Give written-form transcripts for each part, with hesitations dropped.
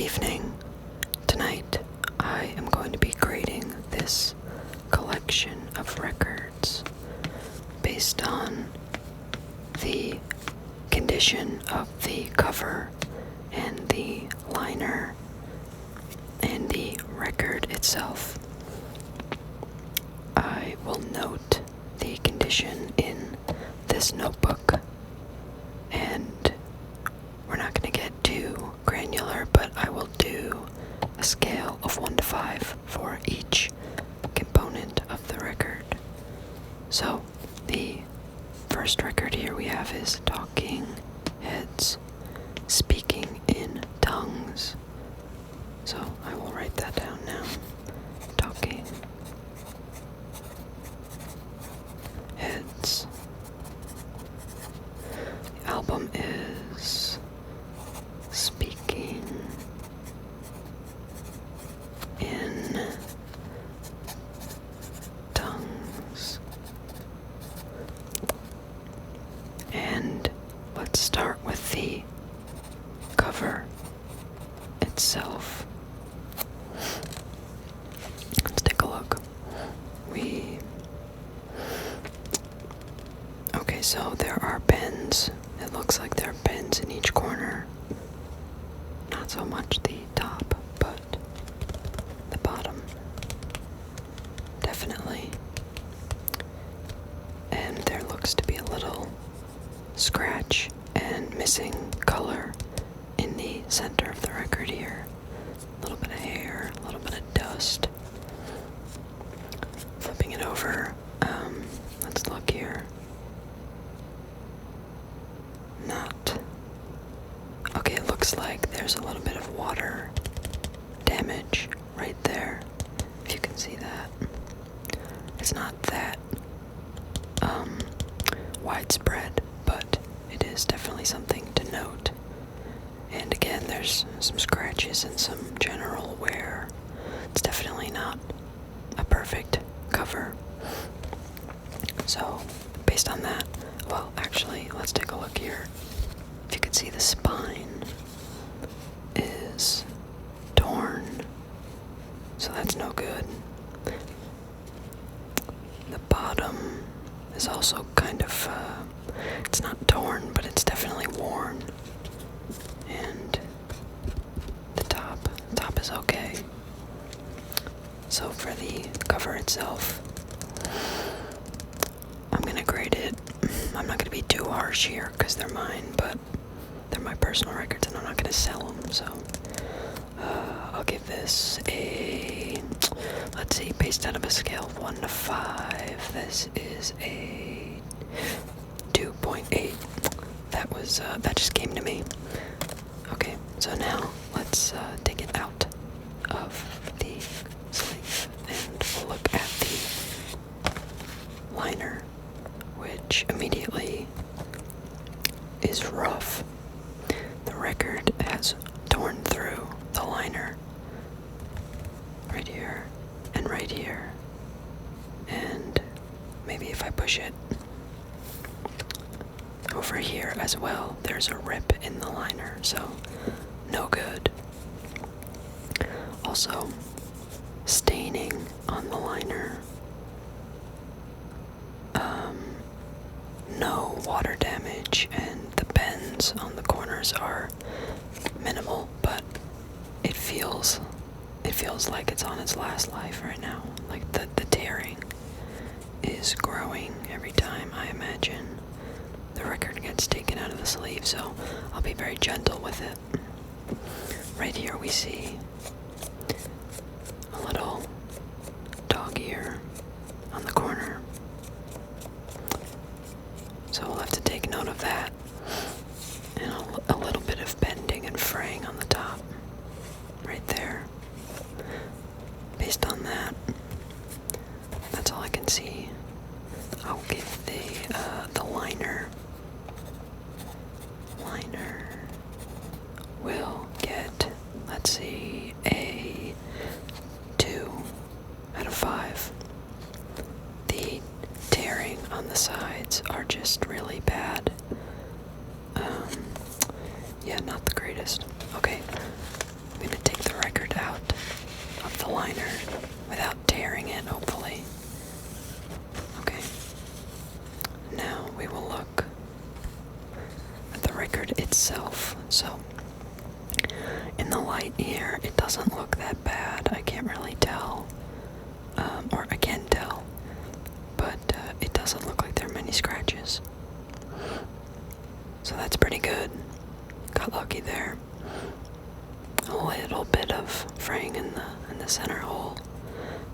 evening. Tonight, I am going to be grading this collection of records based on the condition of the cover and the liner and the record itself. I will note the condition in this notebook, and we're not going to get too granular, but I will do a scale of 1 to 5 for each component of the record. So, the first record here we have is Talking Heads, Speaking in Tongues. So, I will write that down now. Talking Heads. The album is Speaking in Tongues. And let's start with the cover itself. Let's take a look. Okay, so there are pens. It looks like there are pens in each corner. Not so much the top, but the bottom. Definitely. And there looks to be a little scratch and missing color in the center of the record here. A little bit of hair, a little bit of dust. Flipping it over, let's look here. Okay, it looks like there's a little bit of water damage right there, if you can see that. It's not that widespread, but it is definitely something to note. And again, there's some scratches and some general wear. It's definitely not a perfect cover. So, based on that, well, actually, let's take a look here. If you can see, the spine is torn, so that's no good. The bottom is also kind of, it's not torn, but it's definitely worn. And the top is okay. So for the cover itself, I'm gonna grade it. I'm not gonna be too harsh here because they're mine, but they're my personal records and I'm not gonna sell them, so I'll give this a, let's see, based out of a scale of 1 to 5, this is a 2.8. That just came to me. Okay, so now let's take it out of the sleeve and we'll look at the liner, which immediately is rough. The record has torn through the liner right here and right here, and maybe if I push it over here as well, there's a rip in the liner, so no good. Also, staining on the liner. No water damage, and the bends on the corners are minimal, but it feels like it's on its last life right now. Like the tearing is growing every time, I imagine, the record gets taken out of the sleeve, so I'll be very gentle with it. Right here we see a little dog ear on the corner. So we'll have to take note of that. And a little bit of bending and fraying on the top. Right there. Based on that, that's all I can see. I'll give the liner will get, let's see, liner without tearing it, hopefully. Okay. Now we will look at the record itself. So, in the light here, it doesn't look that bad. I can't really tell. Or I can tell. But it doesn't look like there are many scratches. So that's pretty good. Got lucky there. A little bit of fraying in the center hole,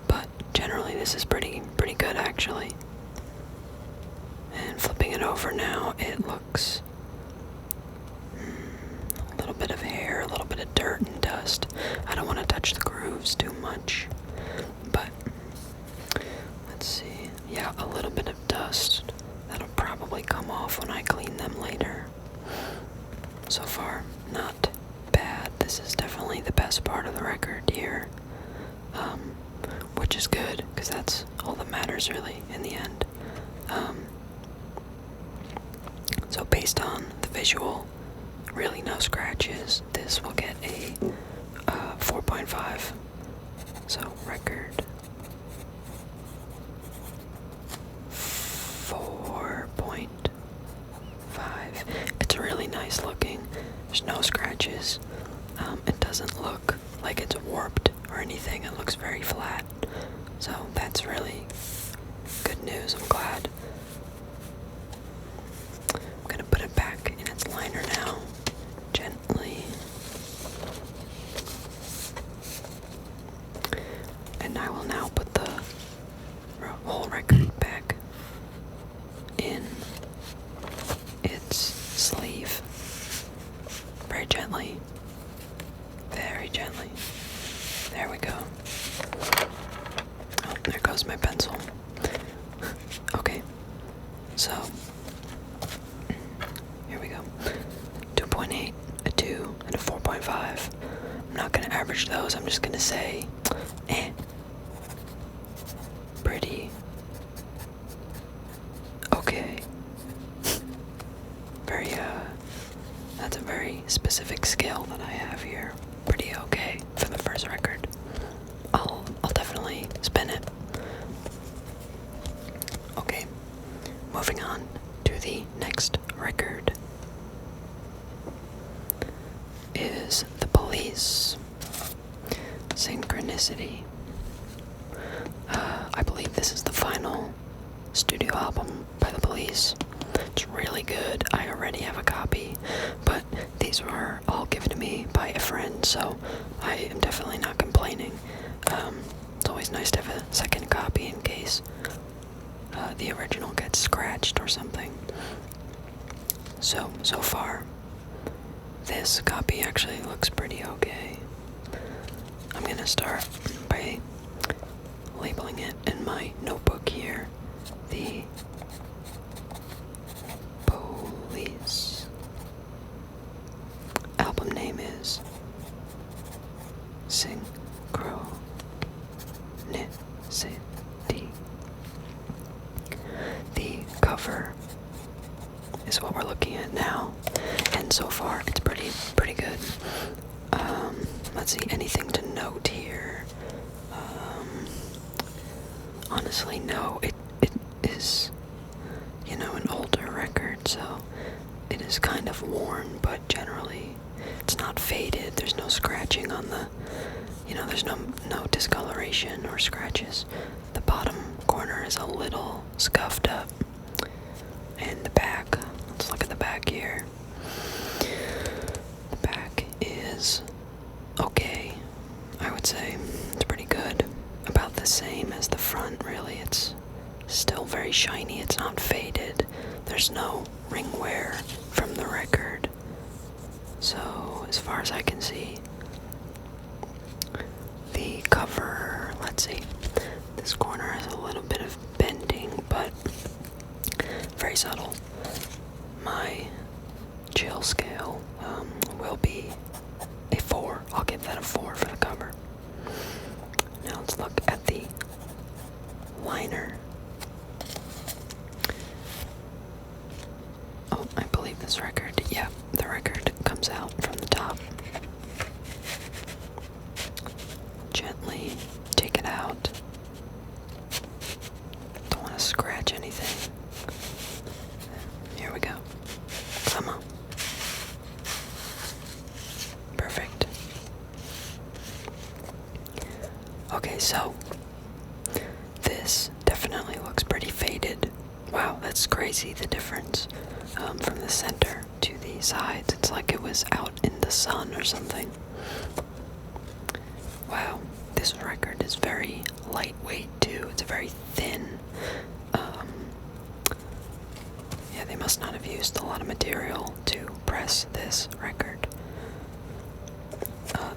but generally this is pretty good actually. And flipping it over now, it looks a little bit of hair, a little bit of dirt and dust. I don't want to touch the grooves too much, but let's see. Yeah, a little bit of dust. That'll probably come off when I clean them later. So far, not bad. This is definitely the best part of the record here, which is good, because that's all that matters really in the end. So based on the visual, really no scratches, this will get a 4.5. So record 4.5. It's really nice looking. There's no scratches. It doesn't look like it's warped or anything. It looks very flat. So that's really good news. I'm glad. I'm gonna put it back in its liner now, gently. And I will now put the whole record back in its sleeve. Very gently. Very gently. There we go. Oh, there goes my pencil. Okay. So, here we go. 2.8, a 2, and a 4.5. I'm not going to average those. I'm just going to say, pretty okay. Very, that's a very specific skill that I have here. Pretty okay for the first record. I'll definitely spin it. Okay, moving on to the next record is The Police. Synchronicity. I believe this is the final studio album by The Police. It's really good. I already have a copy, but these were all given to me by a friend, so I am definitely not complaining. It's always nice to have a second copy in case the original gets scratched or something. So far, this copy actually looks pretty okay. I'm gonna start by labeling it in my notebook here. The Police. Album name is Synchronicity. The cover is what we're looking at now, and so far it's pretty good. Let's see, anything to note here? Honestly, no. It is, an older record, so it is kind of worn, but generally it's not faded. There's no scratching on the, there's no discoloration or scratches. The bottom corner is a little scuffed up. And the back, let's look at the back here. The back is okay, I would say. It's pretty good. About the same as the front, really. It's still very shiny. It's not faded. There's no ring wear from the record. So, as far as I can see, the cover, let's see, this corner has a little bit of bending, but very subtle. My chill scale will be a 4. I'll give that a 4 for the cover. Now let's look at the liner. Oh, I believe this record, yeah, the record comes out from the top. Gently that out. Don't want to scratch anything. Here we go. Come on. Perfect. Okay, so this definitely looks pretty faded. Wow, that's crazy, the difference from the center to the sides. It's like it was out in the sun or something. Wow, this record is very lightweight too. It's very thin. Yeah, they must not have used a lot of material to press this record.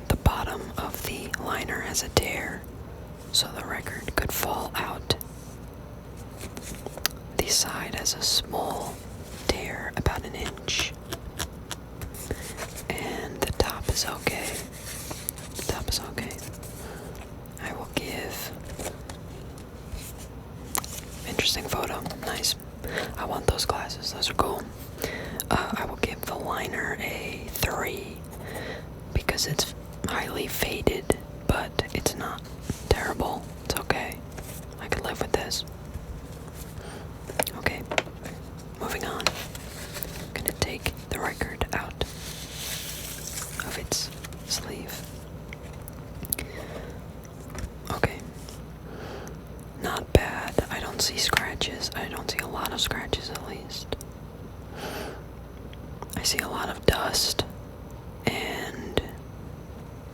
The bottom of the liner has a tear, so the record could fall out. The side has a small tear, about an inch. And the top is okay. The top is okay. I will give... Interesting photo. Nice. I want those glasses. Those are cool. I will give the liner a 3 because it's highly faded, but it's not terrible. It's okay. I could live with this. Okay, moving on. I'm gonna take the record out of its sleeve. Okay. Not bad. I don't see scratches. I don't see a lot of scratches, at least. I see a lot of dust, and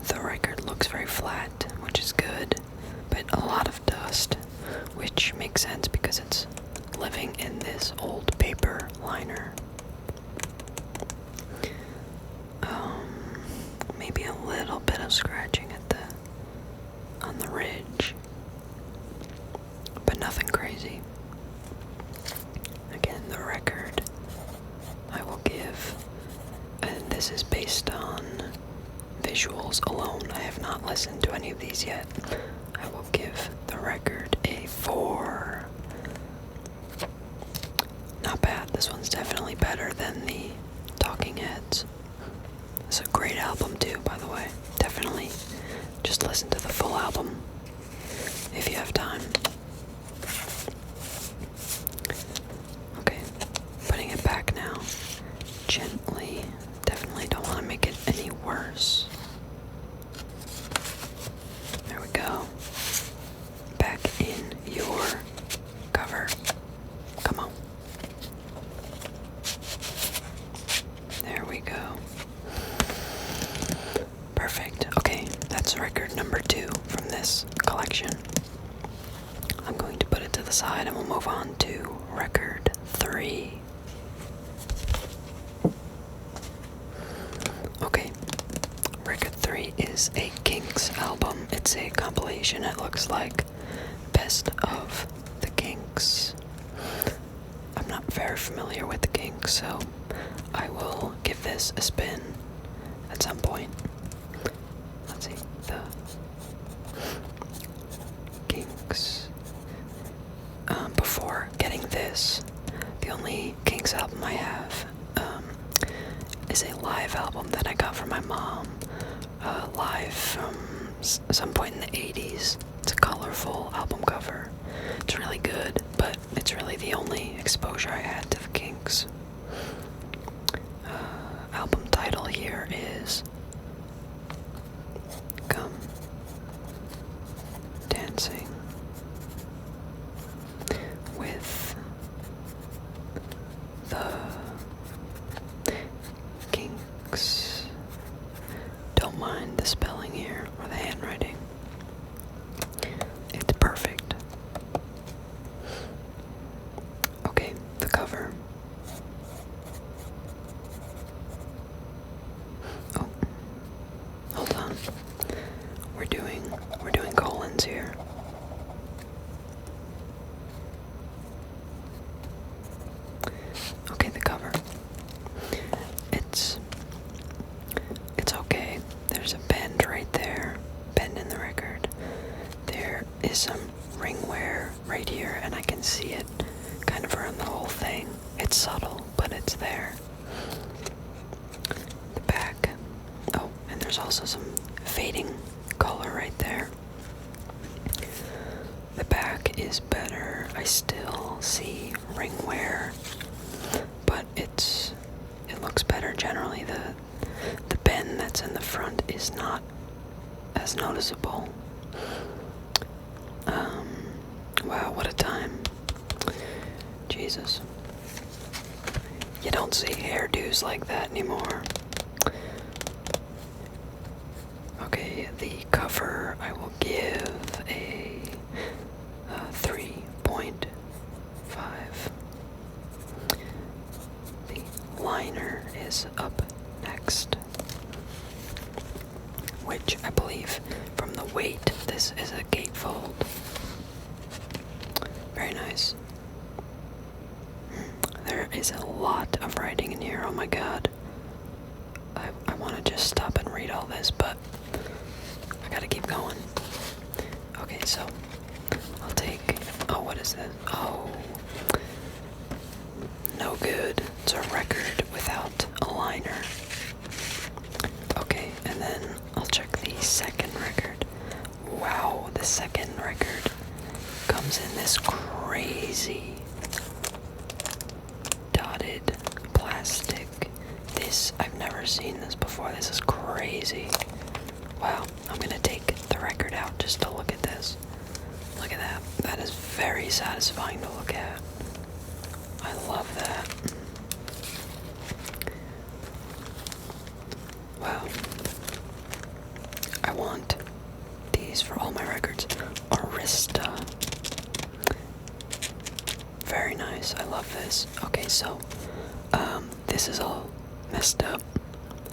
the record looks very flat, which is good, but a lot of dust, which makes sense because it's living in this old paper liner. Maybe a little bit of scratching on the ridge, but nothing crazy. Again, the record I will give, and this is based on visuals alone. I have not listened to any of these yet. I will give the record a 4. Not bad. This one's definitely better than the Talking Heads. It's a great album too, by the way. Definitely just listen to the full album if you have time. Okay, putting it back now. Gently. Definitely don't want to make it any worse. There we go. Back in your cover. Come on. There we go. Perfect. Okay, that's record number 2 from this collection. I'm going to put it to the side and we'll move on to record 3. Okay, record 3 is a Kinks album. It's a compilation, it looks like. Best of the Kinks. I'm not very familiar with the Kinks, so I will give this a spin at some point. Let's see, the Kinks. Before getting this, the only Kinks album I have is a live album that I got from my mom, live from some point in the 80s. It's a colorful album cover. It's really good, but it's really the only exposure I had to the Kinks. Album title here is Come Dancing with the Kinks. Don't mind the spelling here or the handwriting. It's perfect. Okay, the cover. Oh, hold on. We're doing colons here. Okay, the cover. It's okay. There's a bend right there. Bend in the record. There is some ring wear right here, and I can see it kind of around the whole thing. It's subtle, but it's there. The back. Oh, and there's also some fading color right there. The back is better. I still see ring wear, but it looks better generally. The bend that's in the front is not as noticeable. Wow, what a time. Jesus. You don't see hairdos like that anymore. Okay, the cover I will give a 3.5. The liner is up next, which I believe from the weight, this is a gatefold. Very nice. There is a lot of writing in here, oh my god. I want to just stop and read all this, but I gotta keep going. Okay, so I'll take, oh, what is this? Oh, no good. It's a record without a liner. Okay, and then I'll check the second record. Wow, the second record comes in this crazy dotted plastic. I've never seen this before. This is crazy. Wow, I'm gonna take the record out just to look at this. Look at that. That is very satisfying to look at. I love that. Wow. I want these for all my records. Arista. Very nice. I love this. Okay, so this is all messed up.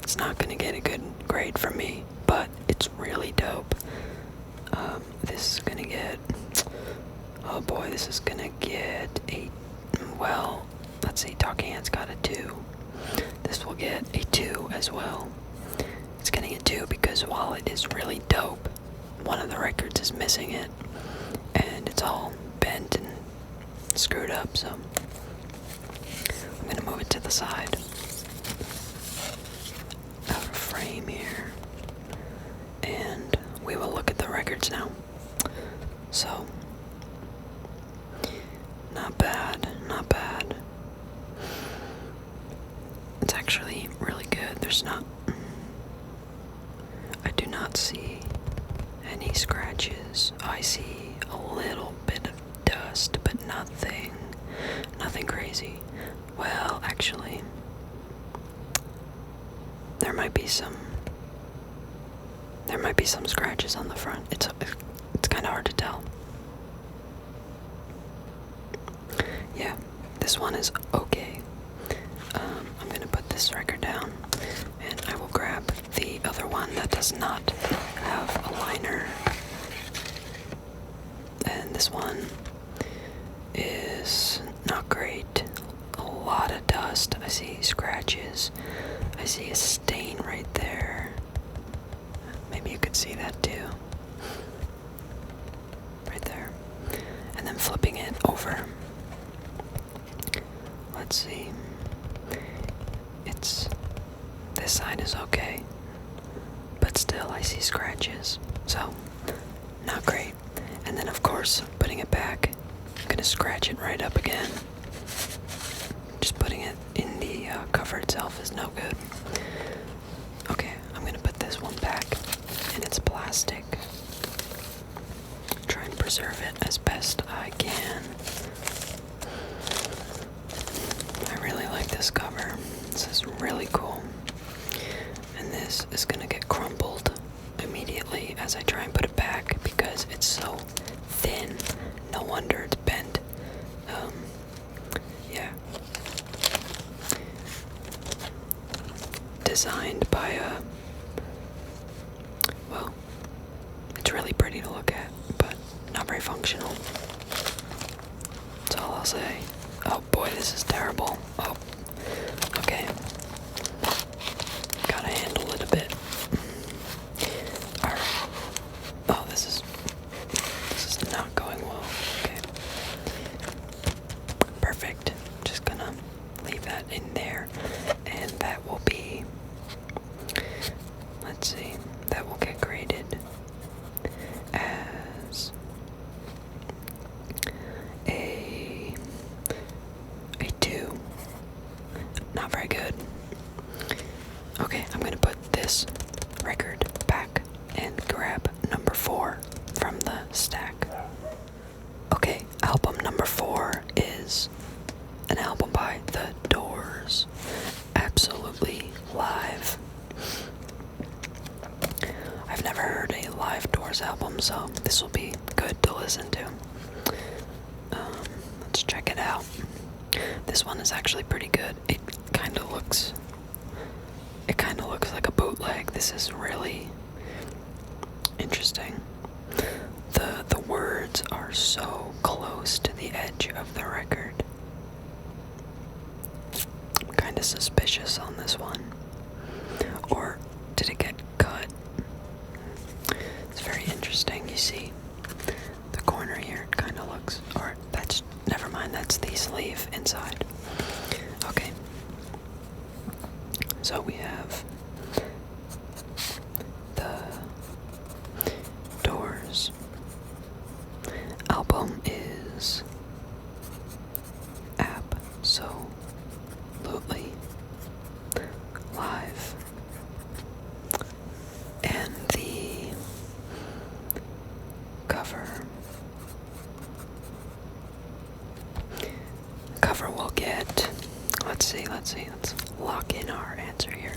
It's not gonna get a good grade from me, but it's really dope. This is gonna get, oh boy, this is gonna get a, well, let's see, Talking Heads got a 2. This will get a 2 as well. It's getting a 2 because while it is really dope, one of the records is missing it, and it's all bent and screwed up, so I'm gonna move it to the side. Out of frame here. And we will look at the records now. So, not bad, not bad. It's actually really good. There's not, I do not see any scratches. I see a little bit of dust, but nothing crazy. Well, actually, there might be some scratches on the front. It's kind of hard to tell. Yeah, this one is okay. I'm gonna put this record down, and I will grab the other one that does not have a liner. And this one is not great. A lot of dust. I see scratches. I see a stain right there. Maybe you could see that too. Right there. And then flipping it over. Let's see. This side is okay. But still I see scratches. So, not great. And then of course, putting it back, I'm gonna scratch it right up again. Just putting it in the cover itself is no good. Okay, I'm gonna put this one back in its plastic. Try and preserve it as best I can. I really like this cover. This is really cool. And this is gonna get crumpled immediately as I try and put it back because it's so thin. No wonder it's bent. Yeah. Designed by well, it's really pretty to look at, but not very functional. That's all I'll say. Oh boy, this is terrible. Oh, okay. Gotta handle it a bit. Alright. Oh, this is not going well. Okay. Perfect. Just gonna leave that in there, and that will be, let's see, that will get graded as stack. Okay, album number 4 is an album by The Doors. Absolutely live. I've never heard a live Doors album, so this will be good to listen to. Let's check it out. This one is actually pretty good. It kind of looks like a bootleg. This is really interesting. The words are so close to the edge of the record. I'm kind of suspicious on this one. Or did it get cut? It's very interesting. You see the corner here, it kind of looks, or that's, never mind, that's the sleeve inside. Okay. So we have the Doors. Album is absolutely live. And the cover will get, let's lock in our answer here.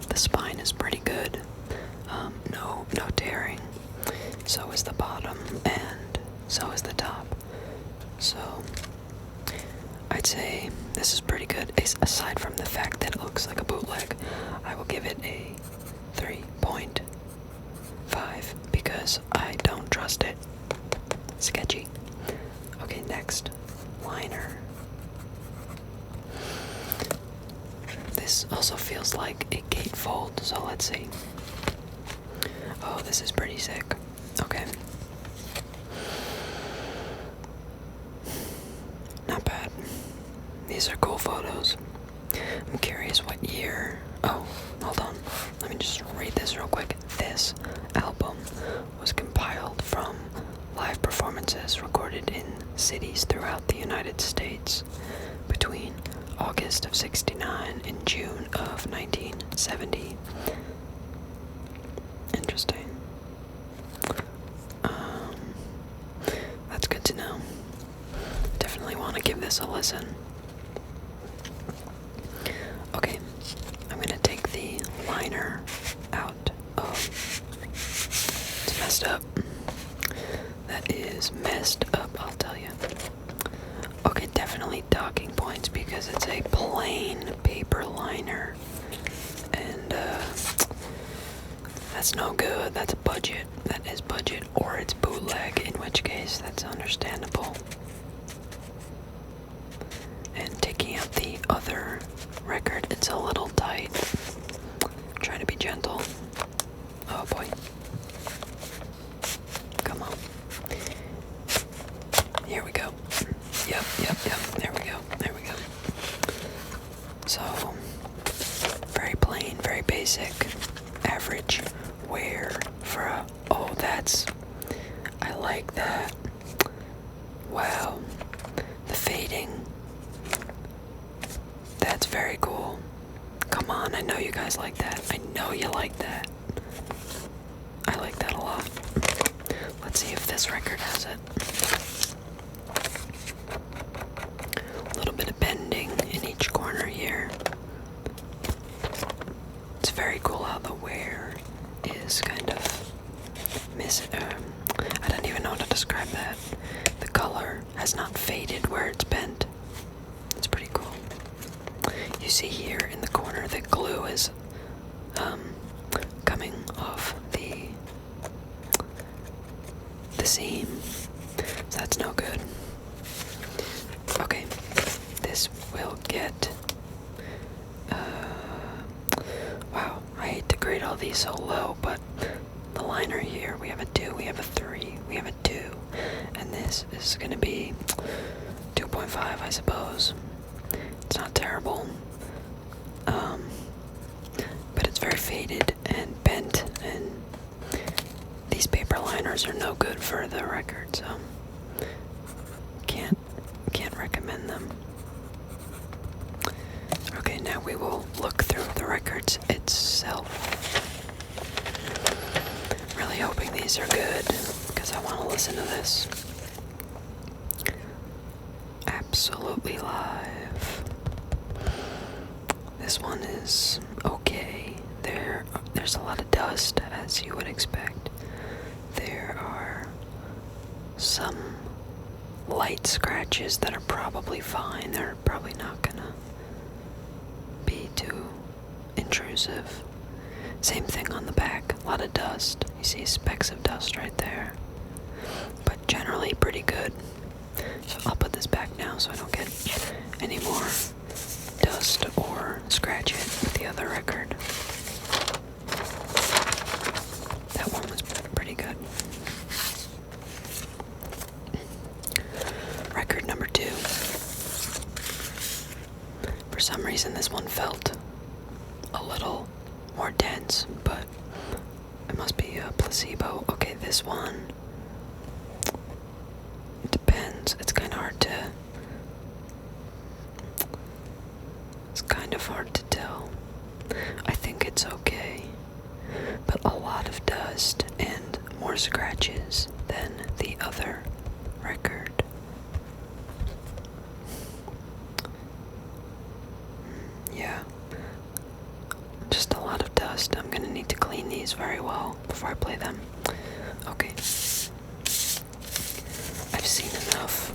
The spine is pretty good. No tearing. So is the bottom, and so is the top. So I'd say this is pretty good. Aside from the fact that it looks like a bootleg, I will give it a 3.5 because I don't trust it. Sketchy. Okay, next. Liner. This also feels like a gatefold, so let's see. Oh, this is pretty sick. Okay. Not bad. These are cool photos. I'm curious what year. Oh, hold on. Let me just read this real quick. This album was compiled from live performances recorded in cities throughout the United States between August of '69 and June of 1970. Interesting. That's good to know. Definitely want to give this a listen. Okay, I'm gonna take the liner out of. It's messed up. That is messed up, I'll tell you. Okay, definitely docking points because it's a plain paper liner. And, that's no good. That's budget. That is budget. Or it's bootleg, in which case that's understandable. And taking out the other record, it's a little tight. Try to be gentle. Oh boy. Come on. Here we go. Yep. There we go. So, very plain, very basic, average wear for a, oh, I like that. Wow. The fading. That's very cool. Come on, I know you guys like that. I know you like that. I like that a lot. Let's see if this record has it. A little bit of bending in each corner here. It's very cool how the wear is kind of I don't even know how to describe that. The color has not faded where it's bent. It's pretty cool. You see here in the corner the glue is coming off the seam. So that's no good. Okay, this will get wow, I hate to grade all these so low, but the liner here, we have a 2, we have a 3, we have a 2, and this is gonna be 2.5, I suppose. It's not terrible, but it's very faded and bent, and these paper liners are no good for the record, so can't recommend them. Okay, now we will look through the records itself. Really hoping these are good, because I want to listen to this. Absolutely Live. This one is okay. There's a lot of dust, as you would expect. There are some light scratches that are probably fine. They're probably not gonna be too intrusive. Same thing on the back, a lot of dust. You see specks of dust right there. But generally pretty good. So I'll put this back now so I don't get any more dust or scratch it with the other record. That one was pretty good. Record number 2. For some reason this one felt a little more dense, but it must be a placebo. Okay, this one, it depends. It's kind of hard to tell. I think it's okay, but a lot of dust and more scratches than the other record. Yeah, just a lot of dust. I'm gonna need to clean these very well before I play them. Okay, I've seen enough.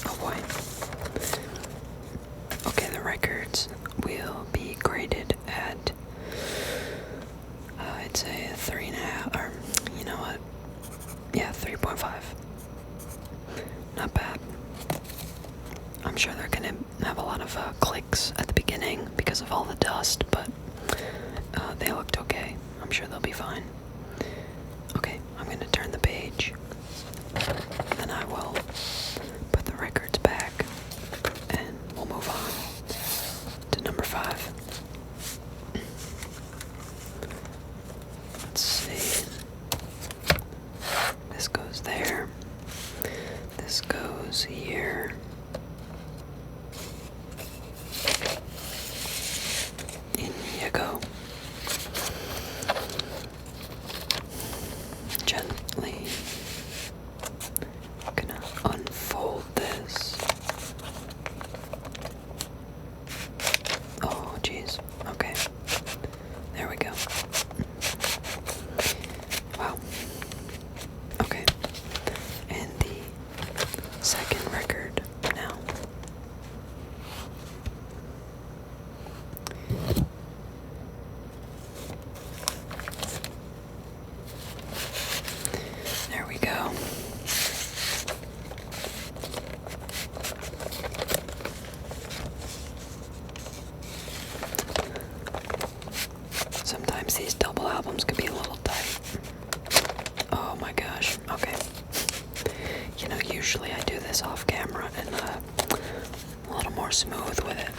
Oh boy. Okay, the records will be graded at I'd say a 3.5, or you know what? Yeah, 3.5. Not bad. I'm sure they're gonna have a lot of clicks at the beginning because of all the dust, but they looked okay. I'm sure they'll be fine. Okay, I'm gonna turn the page, and then I will put the records back, and we'll move on to number 5. Let's see. This goes there. This goes here. In you go. Gently gonna unfold this. Oh jeez. Okay. There we go. Wow. Okay. And the second record now. There we go. Sometimes these double albums can be a little tight. Oh my gosh. Okay. You know, usually I do this off camera and a little more smooth with it.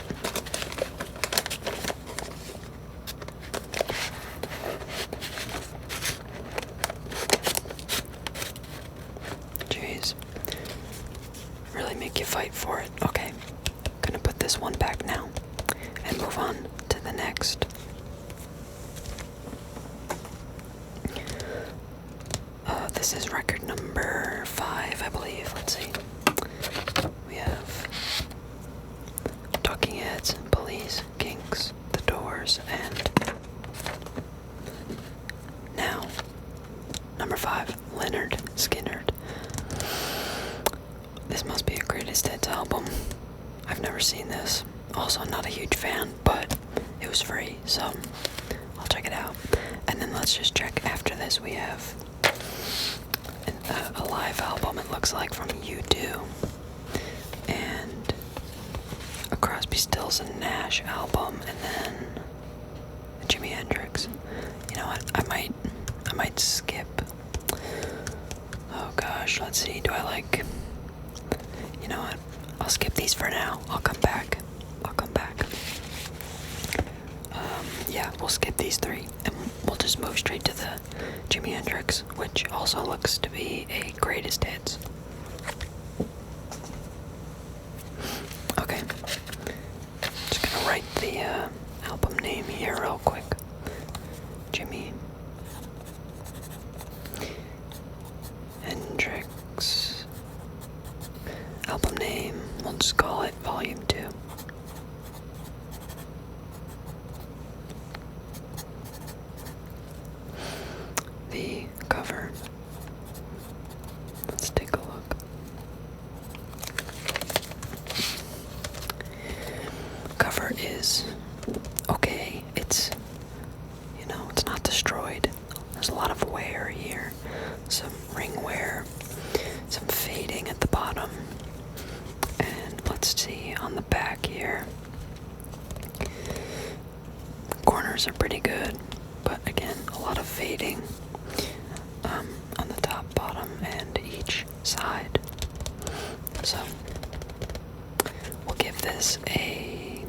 Jeez. Really make you fight for it. Okay. Gonna put this one back now and move on to the next. This is record number 5, I believe. Let's see. We have Talking Heads, Police, Kinks, The Doors, and now number 5, Leonard Skinnerd. This must be a greatest hits album. I've never seen this. Also not a huge fan, but it was free, so I'll check it out. And then let's just check after this. We have a live album, it looks like, from U2, and a Crosby, Stills and Nash album, and then a Jimi Hendrix. You know what? I might skip. Oh gosh, let's see. Do I like? You know what? I'll skip these for now. I'll come back. Yeah, we'll skip these 3, and we'll just move straight to the Jimi Hendrix, which also looks to be a greatest hits. Okay. Just gonna write the album name here real quick. Jimi covers are pretty good, but again, a lot of fading on the top, bottom, and each side. So we'll give this a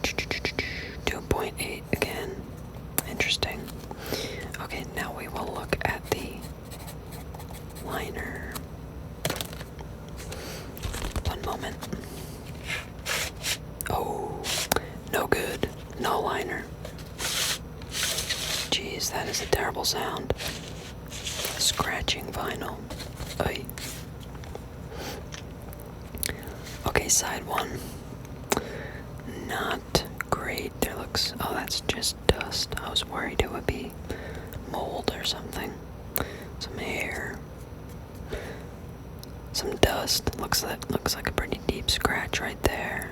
2.8 again. Interesting. Okay, now we will look at the liner. One moment. Oh, no good. No liner. Jeez, that is a terrible sound. Scratching vinyl. Oy. Okay, side one. Not great. There looks... Oh, that's just dust. I was worried it would be mold or something. Some hair. Some dust. Looks like a pretty deep scratch right there.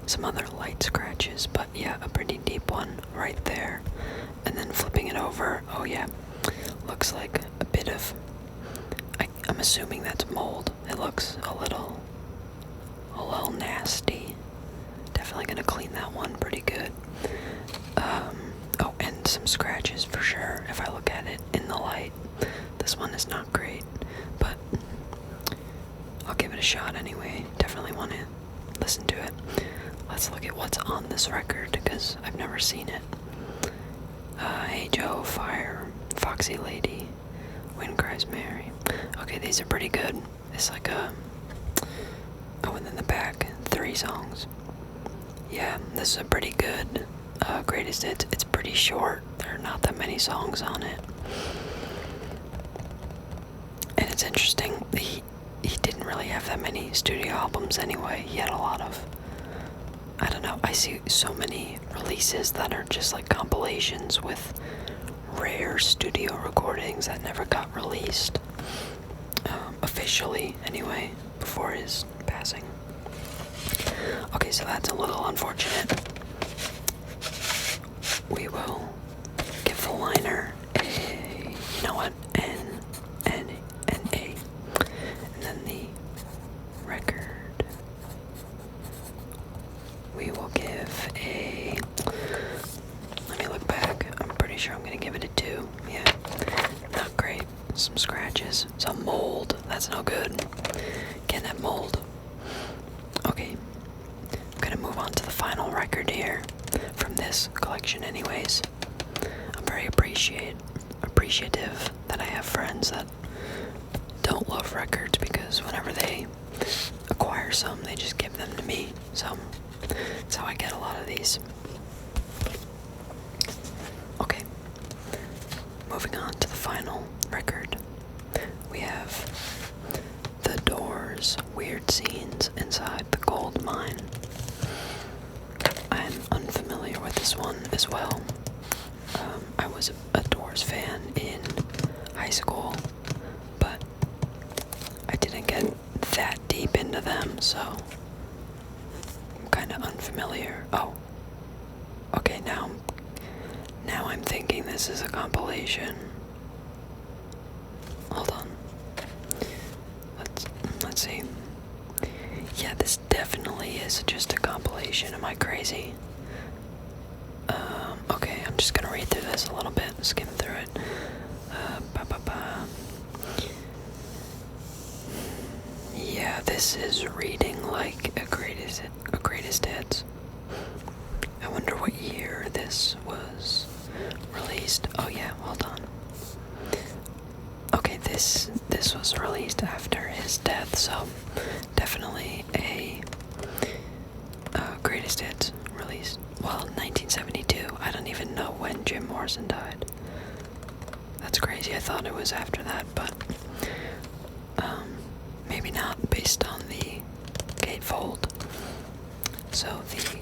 Some other light scratches, but yeah, a pretty deep one right there. And then flipping it over, oh yeah, looks like a bit of, I'm assuming that's mold. It looks a little nasty. Definitely gonna clean that one pretty good. Oh, and some scratches for sure if I look at it in the light. This one is not great, but I'll give it a shot anyway. Definitely want to listen to it. Let's look at what's on this record, because I've never seen it. Hey Joe, Fire, Foxy Lady, Wind Cries Mary. Okay, these are pretty good. It's like oh, and then the back, 3 songs. Yeah, this is a pretty good greatest hits. It's pretty short. There are not that many songs on it. And it's interesting, he didn't really have that many studio albums anyway. He had a lot of, I don't know, I see so many releases that are just like compilations with rare studio recordings that never got released, officially anyway, before his passing. Okay, so that's a little unfortunate. We will give the liner a, you know what, N, A. And then the record, we will give a, let me look back, I'm pretty sure I'm going to give it a 2, yeah, not great, some scratches, some mold, that's no good, can't have mold. Okay, I'm going to move on to the final record here, from this collection anyways. I'm very appreciative that I have friends that don't love records, because whenever they acquire some, they just give them to me, so that's how I get a lot of these. Okay, moving on to the final record. We have The Doors, Weird Scenes Inside the Gold Mine. I'm unfamiliar with this one as well. I was a Doors fan in high school, but I didn't get that deep into them, so I'm kind of unfamiliar. Oh, okay, now I'm thinking this is a compilation. Hold on. Let's see. Yeah, this definitely is just a compilation. Am I crazy? Okay, I'm just gonna read through this a little bit, skim through it. Yeah, this is reading like a greatest hits. I wonder what year this was released. Oh yeah, hold on. Okay, this was released after his death, so definitely a greatest hits released. Well, 1972. I don't even know when Jim Morrison died. That's crazy. I thought it was after that, but maybe not, based on the gatefold. So the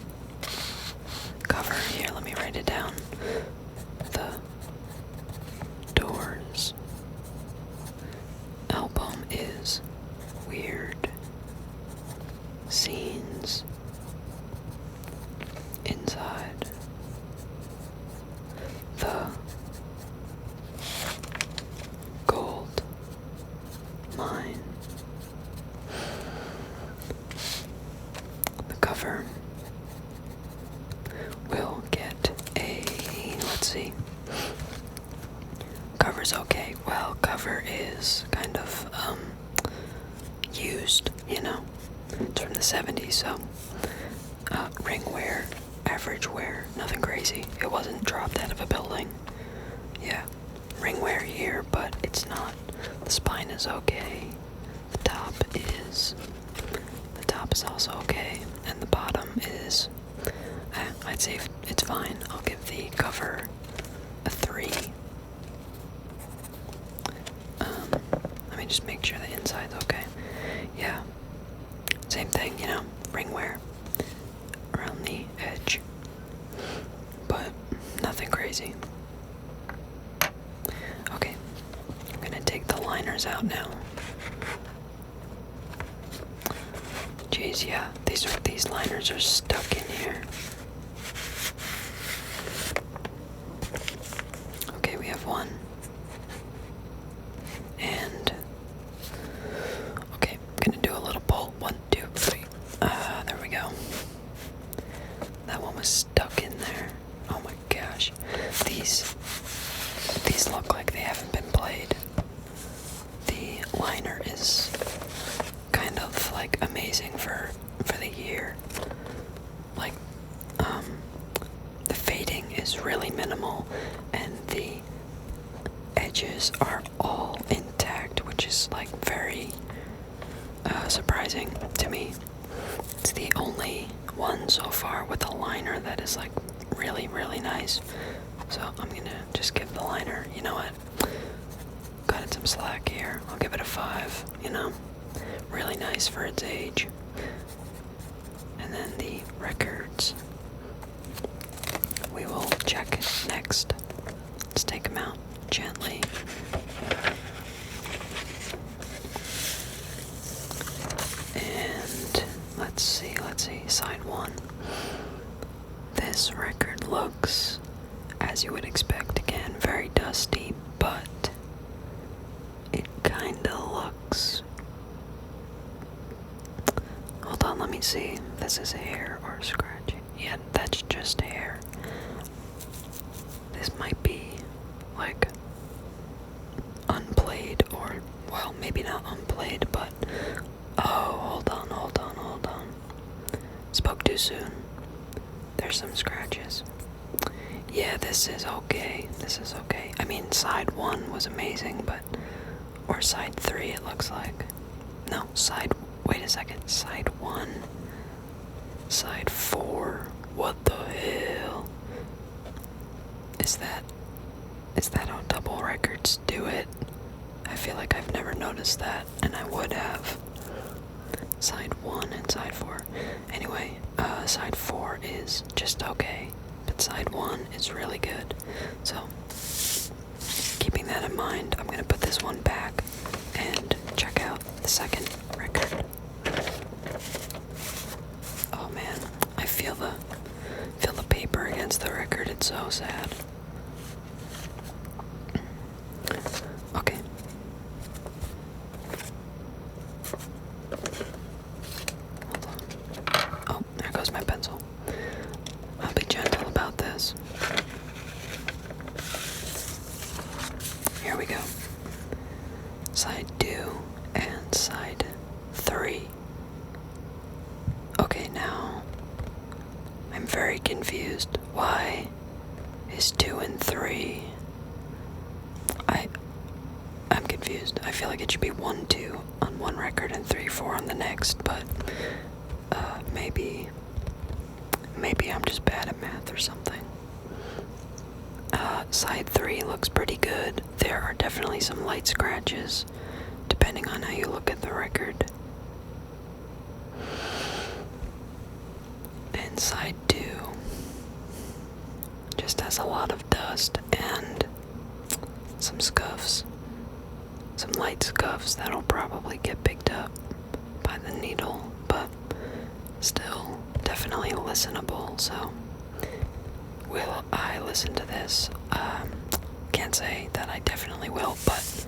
cover here, let me write it down. The Doors album is Weird Scenes Inside the Gold Mine. The cover see. Cover's okay. Well, cover is kind of, used, you know. It's from the 70s, so, ring wear, average wear, nothing crazy. It wasn't dropped out of a building. Yeah, ring wear here, but it's not. The spine is okay. The top is also okay, and the bottom is, I'd say it's fine. I'll give the cover a 3. Let me just make sure the inside's okay. Yeah, same thing, you know, ring wear around the edge, but nothing crazy. Okay, I'm gonna take the liners out now. Jeez, yeah, these liners are stuck in here. Okay, we have one. And okay, I'm gonna do a little pull. 1, 2, 3. There we go. That one was stuck in there. Oh my gosh. These look like they haven't been played. The liner is kind of like amazing for the year. Like, the fading is really minimal and the edges are all intact, which is like very surprising to me. It's the only one so far with a liner that is like really, really nice. So I'm gonna just give the liner, you know what? Cut it some slack here. I'll give it a 5, you know? Really nice for its age. And then the records we will check next. Let's take them out gently. And let's see, side 1. This record looks, as you would expect, again, very dusty, but it kinda looks... Hold on, let me see. This is hair or scratching. Yeah, that's just hair. This might be, like, unplayed, or, well, maybe not unplayed, but... Oh, hold on. Spoke too soon. There's some scratches. Yeah, this is okay. I mean, side 1 was amazing, but... Or side 3, it looks like. No, wait a second. Side 1. Side 4. What the hell? Is that how double records do it? I feel like I've never noticed that, and I would have. Side 1 and side 4. Anyway, side 4 is just okay, but side 1 is really good. So, keeping that in mind, I'm gonna put this one back and check out the second record. Oh man, I feel the paper against the record. It's so sad. Okay. Hold on. Oh, there goes my pencil. I'll be gentle about this. Here we go. Side 2 and side 3. Okay, now I'm very confused. Why is 2 and 3? I'm confused. I feel like it should be 1, 2 on one record and 3, 4 on the next, but maybe I'm just bad at math or something. Side 3 looks pretty good. There are definitely some light scratches, depending on how you look at the record. And side 2 just has a lot of dust and some scuffs. Some light scuffs that'll probably get picked up by the needle, but still definitely listenable. So, will I listen to this? Can't say that I definitely will, but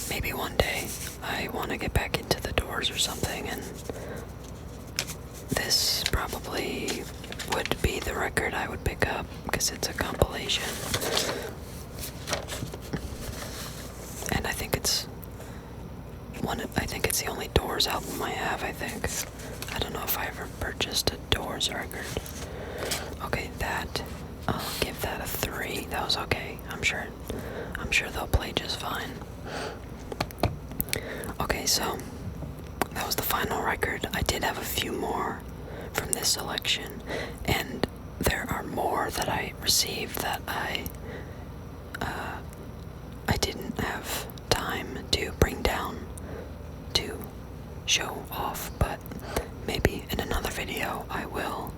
maybe one day I want to get back into the Doors or something, and this probably would be the record I would pick up because it's a compilation. And I think it's the only Doors album I have, I think. I don't know if I ever purchased a Doors record. Okay, I'll give that a 3. That was okay. I'm sure they'll play just fine. Okay, so that was the final record. I did have a few more from this selection, and there are more that I received that I didn't have time to bring down to show off, but maybe in another video I will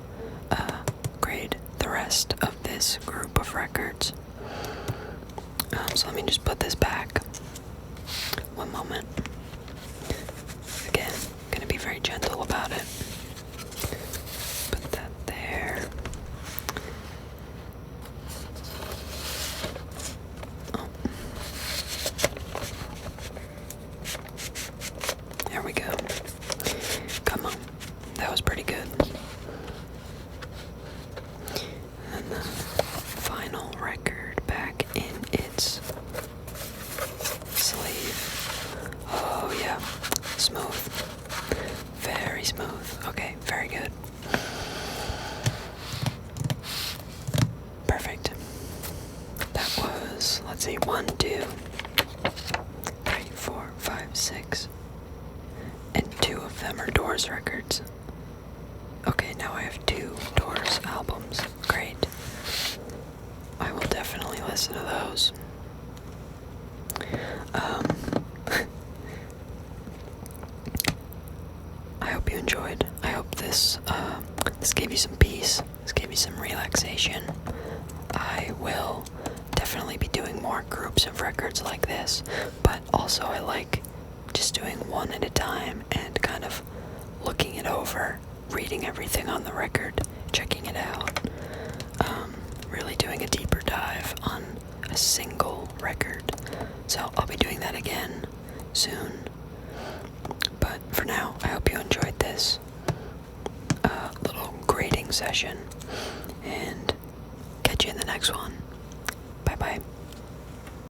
grade the rest of this group of records. So let me just put this back. One moment. Again, gonna be very gentle about it. Put that there. Oh. There we go. Come on. That was pretty good. And the final record back in its sleeve. Oh yeah, smooth. Very smooth. Okay, very good. Perfect. That was, let's see, 1, 2, 3, 4, 5, 6. And 2 of them are Doors records. Okay, now I have 2 Doors albums. Great. I will definitely listen to those. I hope you enjoyed. I hope this gave you some peace. This gave you some relaxation. I will definitely be doing more groups of records like this, but also I like just doing one at a time and kind of looking it over, reading everything on the record, checking it out, really doing a deeper dive on a single record. So I'll be doing that again soon. But for now, I hope you enjoyed this little grading session, and catch you in the next one. Bye bye.